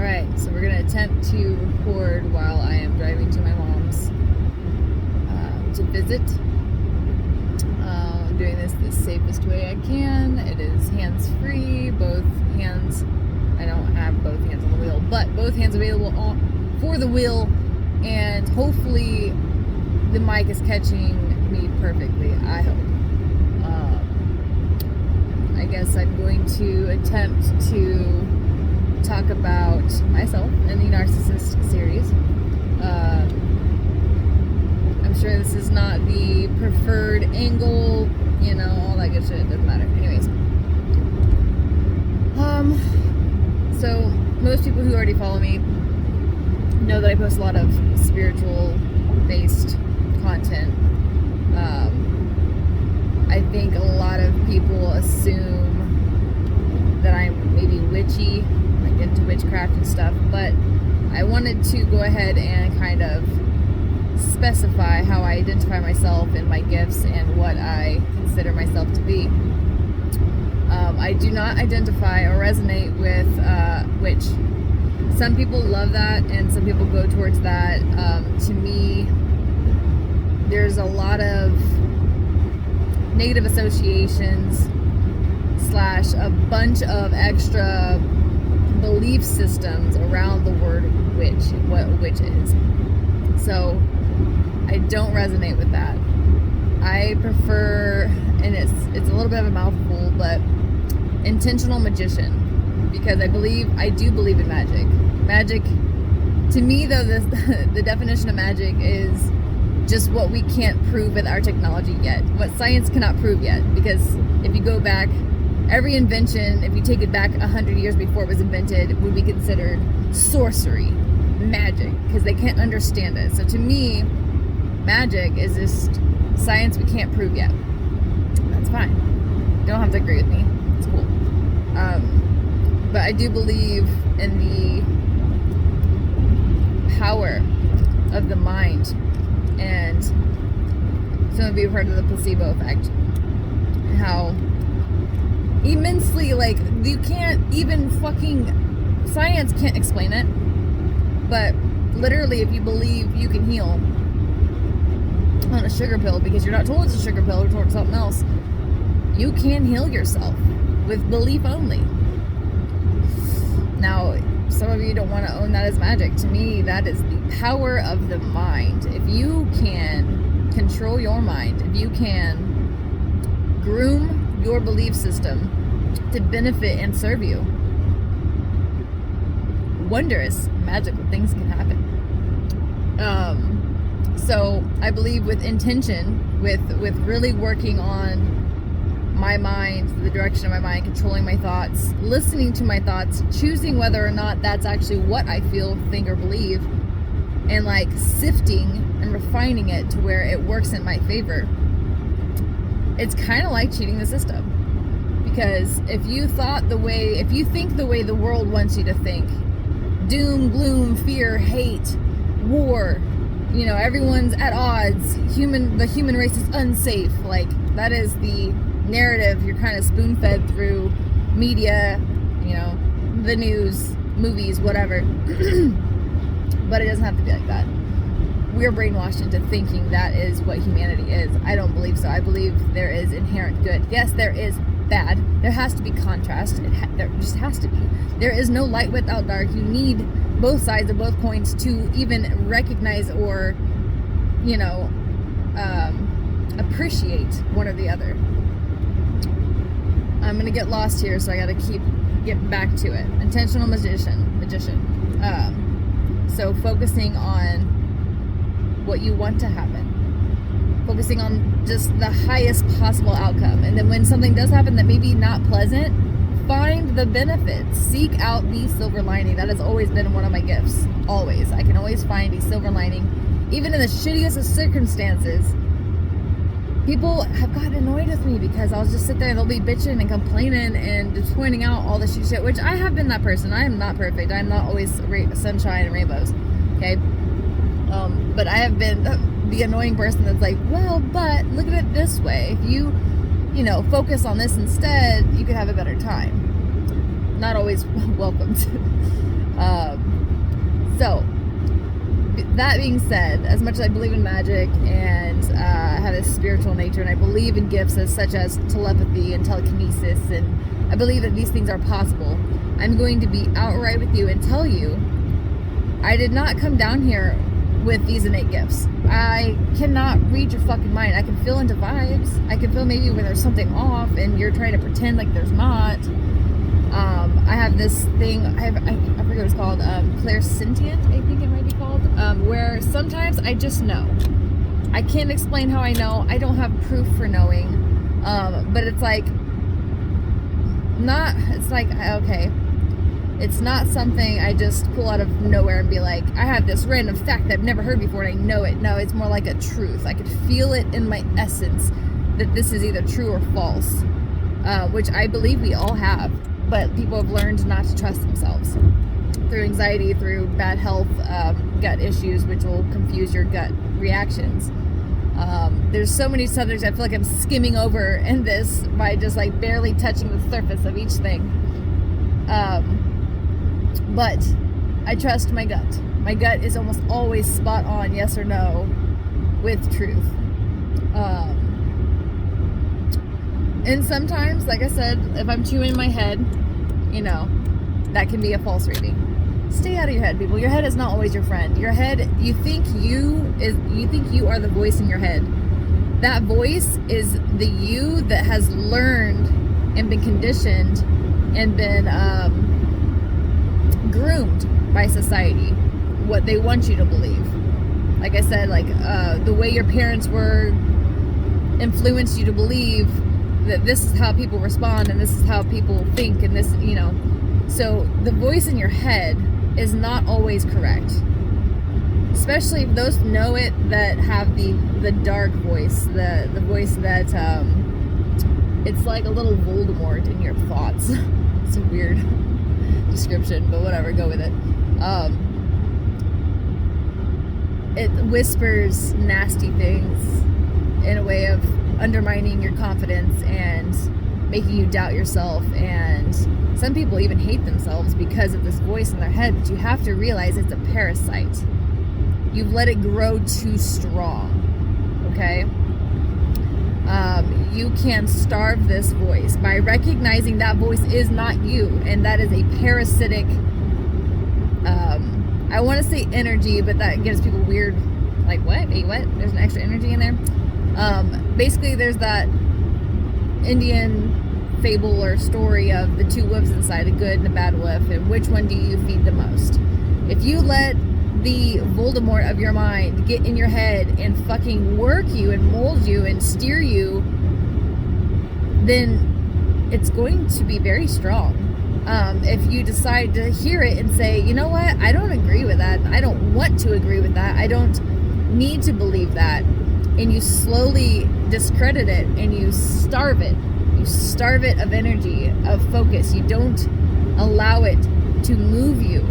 Alright, so we're going to attempt to record while I am driving to my mom's to visit. I'm doing this the safest way I can. It is hands-free, both hands. I don't have both hands on the wheel, but both hands available for the wheel, and hopefully the mic is catching me perfectly, I hope. I guess I'm going to attempt to talk about myself in the Narcissist series. I'm sure this is not the preferred angle, all that good shit, it doesn't matter. Anyways. So most people who already follow me know that I post a lot of spiritual-based content. I think a lot of people assume that I'm maybe witchy, like into witchcraft and stuff, but I wanted to go ahead and kind of specify how I identify myself and my gifts and what I consider myself to be. I do not identify or resonate with witch. Some people love that and some people go towards that. To me, there's a lot of negative associations / a bunch of extra belief systems around the word witch and what a witch is. So I don't resonate with that. I prefer, and it's a little bit of a mouthful, but intentional magician, because I do believe in magic. Magic, to me though, the definition of magic is just what we can't prove with our technology yet, what science cannot prove yet. Because if you go back, every invention, if you take it back 100 years before it was invented, would be considered sorcery, magic, because they can't understand it. So to me, magic is just science we can't prove yet. That's fine. You don't have to agree with me. It's cool. But I do believe in the power of the mind. And some of you have heard of the placebo effect. How immensely, you can't even science can't explain it. But literally, if you believe you can heal on a sugar pill, because you're not told it's a sugar pill, you're told something else, you can heal yourself with belief only. Now, some of you don't want to own that as magic. To me, that is the power of the mind. If you can control your mind, if you can groom your belief system to benefit and serve you, wondrous, magical things can happen. So I believe with intention, with really working on my mind, the direction of my mind, controlling my thoughts, listening to my thoughts, choosing whether or not that's actually what I feel, think, or believe, and sifting and refining it to where it works in my favor. It's kind of like cheating the system. Because if you think the way the world wants you to think, doom, gloom, fear, hate, war, everyone's at odds, the human race is unsafe, that is the narrative you're kind of spoon-fed through media, the news, movies, whatever. But it doesn't have to be like that. We're brainwashed into thinking that is what humanity is. I don't believe so. I believe there is inherent good. Yes, there is bad. There has to be contrast. There just has to be. There is no light without dark. You need both sides of both coins to even recognize or, appreciate one or the other. I'm gonna get lost here, so I gotta get back to it. Intentional magician. So focusing on what you want to happen, focusing on just the highest possible outcome, and then when something does happen that may be not pleasant, find the benefits, seek out the silver lining. That has always been one of my gifts. Always. I can always find a silver lining, even in the shittiest of circumstances. People have gotten annoyed with me because I'll just sit there and they'll be bitching and complaining and just pointing out all the shit, which I have been that person. I am not perfect. I am not always sunshine and rainbows. Okay? But I have been the annoying person that's like, well, but look at it this way. If you focus on this instead, you could have a better time. Not always welcomed. So, that being said, as much as I believe in magic and have a spiritual nature, and I believe in gifts such as telepathy and telekinesis, and I believe that these things are possible, I'm going to be outright with you and tell you I did not come down here with these innate gifts. I cannot read your fucking mind. I can feel into vibes. I can feel maybe when there's something off and you're trying to pretend like there's not. I have this thing, I forget what it's called, clairsentient, I think it might be called, where sometimes I just know. I can't explain how I know. I don't have proof for knowing, but it's like, okay, it's not something I just pull out of nowhere and be like, I have this random fact that I've never heard before and I know it. No, it's more like a truth. I could feel it in my essence that this is either true or false, which I believe we all have. But people have learned not to trust themselves through anxiety, through bad health, gut issues, which will confuse your gut reactions. There's so many subjects I feel like I'm skimming over in this by just like barely touching the surface of each thing. But I trust my gut. My gut is almost always spot on, yes or no, with truth. And sometimes, like I said, if I'm chewing my head, that can be a false reading. Stay out of your head, people. Your head is not always your friend. Your head, you think you are the voice in your head. That voice is the you that has learned and been conditioned and been groomed by society, what they want you to believe. Like I said, the way your parents were influenced you to believe that this is how people respond and this is how people think, and this, so the voice in your head is not always correct, especially if those know it that have the dark voice, the voice that it's like a little Voldemort in your thoughts. It's a weird description, but whatever, go with it. It whispers nasty things in a way of undermining your confidence and making you doubt yourself, and some people even hate themselves because of this voice in their head. But you have to realize it's a parasite. You've let it grow too strong, okay? You can starve this voice by recognizing that voice is not you, and that is a parasitic, I want to say energy, but that gives people weird, like, what? Wait, what? There's an extra energy in there? Basically, there's that Indian fable or story of the two wolves inside, a good and a bad wolf, and which one do you feed the most? If you let the Voldemort of your mind get in your head and fucking work you and mold you and steer you, then it's going to be very strong. If you decide to hear it and say, you know what, I don't agree with that, I don't want to agree with that, I don't need to believe that, and you slowly discredit it and you starve it of energy, of focus, you don't allow it to move you,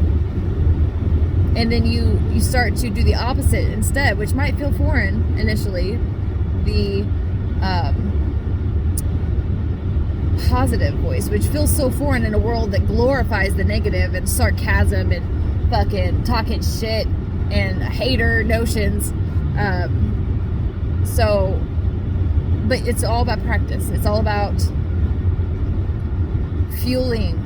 and then you start to do the opposite instead, which might feel foreign initially, the positive voice, which feels so foreign in a world that glorifies the negative and sarcasm and fucking talking shit and hater notions. But it's all about practice. It's all about fueling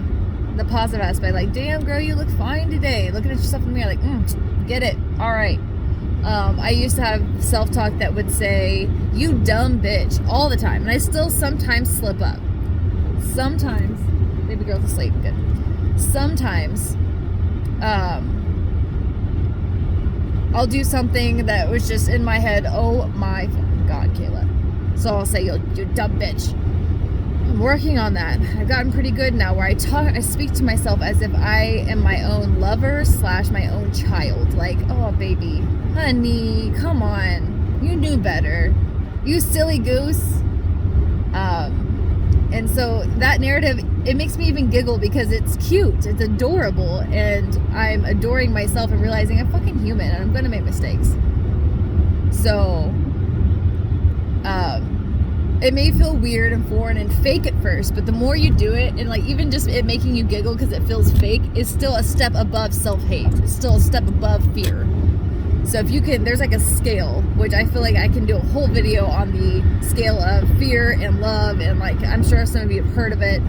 the positive aspect. Like, damn, girl, you look fine today. Looking at yourself in the mirror, like, get it. All right. I used to have self-talk that would say, you dumb bitch, all the time. And I still sometimes slip up. Sometimes, baby girl's asleep, good. Sometimes, I'll do something that was just in my head, oh my God, Kayla. So I'll say, you dumb bitch. I'm working on that. I've gotten pretty good now where I speak to myself as if I am my own lover / my own child. Like, oh baby, honey, come on. You knew better. You silly goose. And so that narrative, it makes me even giggle because it's cute, it's adorable, and I'm adoring myself and realizing I'm fucking human and I'm gonna make mistakes. So, it may feel weird and foreign and fake at first, but the more you do it, and like even just it making you giggle because it feels fake, is still a step above self-hate. It's still a step above fear. So if you can, there's like a scale, which I feel like I can do a whole video on the scale of fear and love, and like I'm sure some of you have heard of it.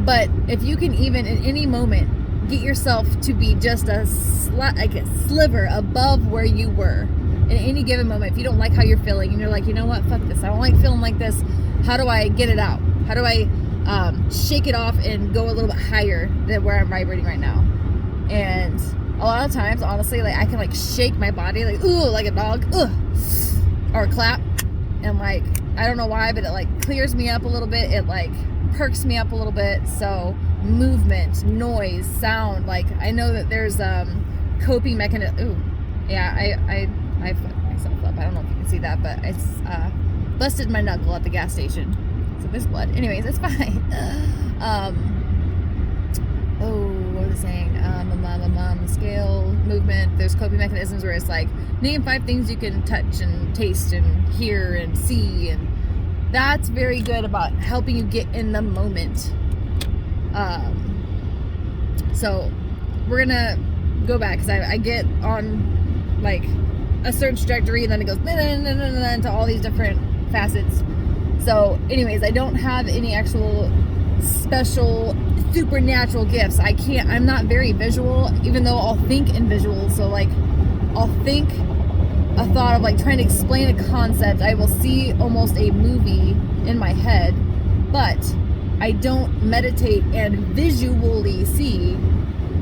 But if you can even in any moment get yourself to be just a sliver above where you were in any given moment, if you don't like how you're feeling and you're like, you know what, fuck this, I don't like feeling like this, how do I get it out? How do I shake it off and go a little bit higher than where I'm vibrating right now? And a lot of times, honestly, like I can like shake my body like, ooh, like a dog, or clap, and like I don't know why, but it like clears me up a little bit, it like perks me up a little bit. So movement, noise, sound, like I know that there's coping mechanism. Ooh, yeah, I put myself up. I don't know if you can see that, but I busted my knuckle at the gas station, so there's blood. Anyways, it's fine. What was I saying? Scale, movement, there's coping mechanisms where it's like, name 5 things you can touch and taste and hear and see, and that's very good about helping you get in the moment. So we're gonna go back, because I get on like a certain trajectory, and then it goes into all these different facets. So anyways, I don't have any actual special supernatural gifts. I'm not very visual, even though I'll think in visuals. So like I'll think a thought of like trying to explain a concept, I will see almost a movie in my head, but I don't meditate and visually see.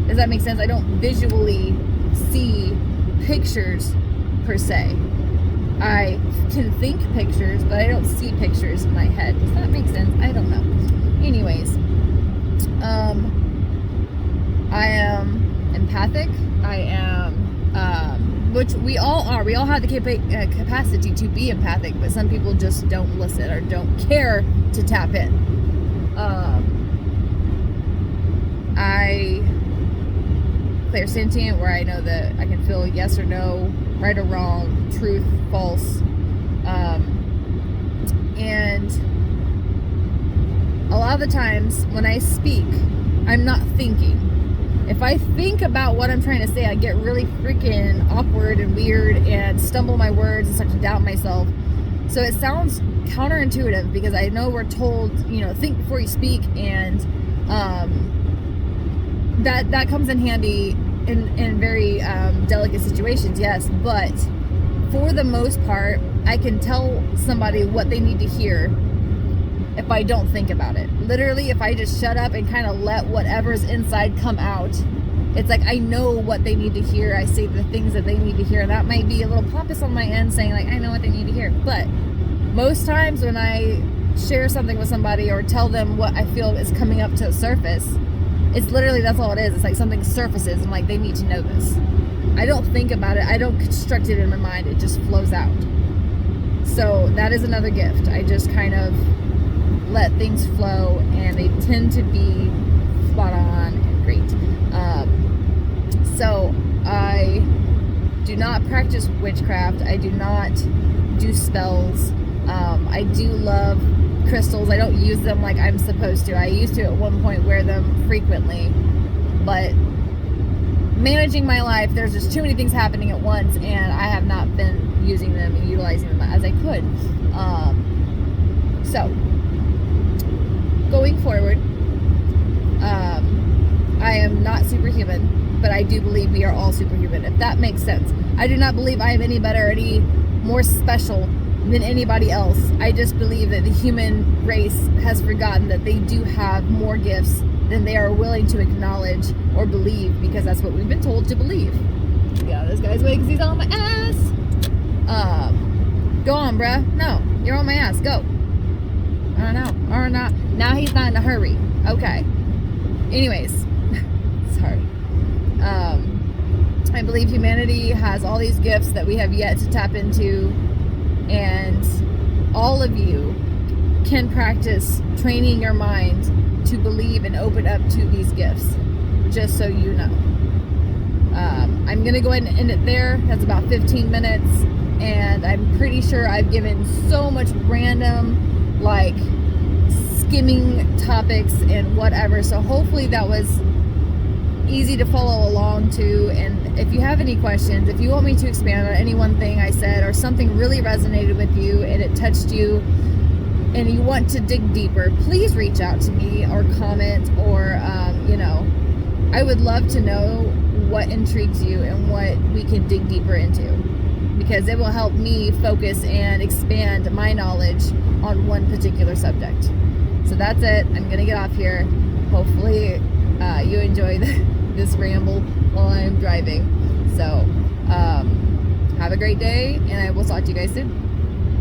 Does that make sense? I don't visually see pictures per se. I can think pictures, but I don't see pictures in my head. Does that make sense? I don't know. Anyways, I am empathic. I am, which we all are. We all have the capacity to be empathic, but some people just don't listen or don't care to tap in. I clairsentient, where I know that I can feel yes or no, right or wrong, truth, false, and a lot of the times when I speak, I'm not thinking. If I think about what I'm trying to say, I get really freaking awkward and weird and stumble my words and start to doubt myself. So it sounds counterintuitive, because I know we're told, think before you speak, and that comes in handy in very delicate situations, yes, but for the most part, I can tell somebody what they need to hear if I don't think about it. Literally, if I just shut up and kind of let whatever's inside come out, it's like I know what they need to hear. I say the things that they need to hear, and that might be a little pompous on my end, saying like I know what they need to hear, but most times when I share something with somebody or tell them what I feel is coming up to the surface, it's literally, that's all it is. It's like something surfaces and like they need to know this. I don't think about it. I don't construct it in my mind. It just flows out. So that is another gift. I just kind of let things flow, and they tend to be spot on and great. So I do not practice witchcraft. I do not do spells. I do love crystals. I don't use them like I'm supposed to. I used to at one point wear them frequently, but managing my life, there's just too many things happening at once, and I have not been using them and utilizing them as I could. So going forward, I am not superhuman, but I do believe we are all superhuman, if that makes sense. I do not believe I am any better or any more special than anybody else. I just believe that the human race has forgotten that they do have more gifts than they are willing to acknowledge or believe, because that's what we've been told to believe. Yeah, this guy's way because he's on my ass. Go on, bruh. No, you're on my ass. Go. I don't know. Or not. Now he's not in a hurry. Okay. Anyways, sorry. I believe humanity has all these gifts that we have yet to tap into, and all of you can practice training your mind to believe and open up to these gifts, just so you know. I'm going to go ahead and end it there. That's about 15 minutes. and I'm pretty sure I've given so much random, like, skimming topics and whatever. So hopefully that was easy to follow along to. And if you have any questions, if you want me to expand on any one thing I said, or something really resonated with you and it touched you and you want to dig deeper, please reach out to me or comment, or I would love to know what intrigues you and what we can dig deeper into, because it will help me focus and expand my knowledge on one particular subject. So that's it. I'm gonna get off here. Hopefully you enjoy this ramble while I'm driving. So have a great day, and I will talk to you guys soon.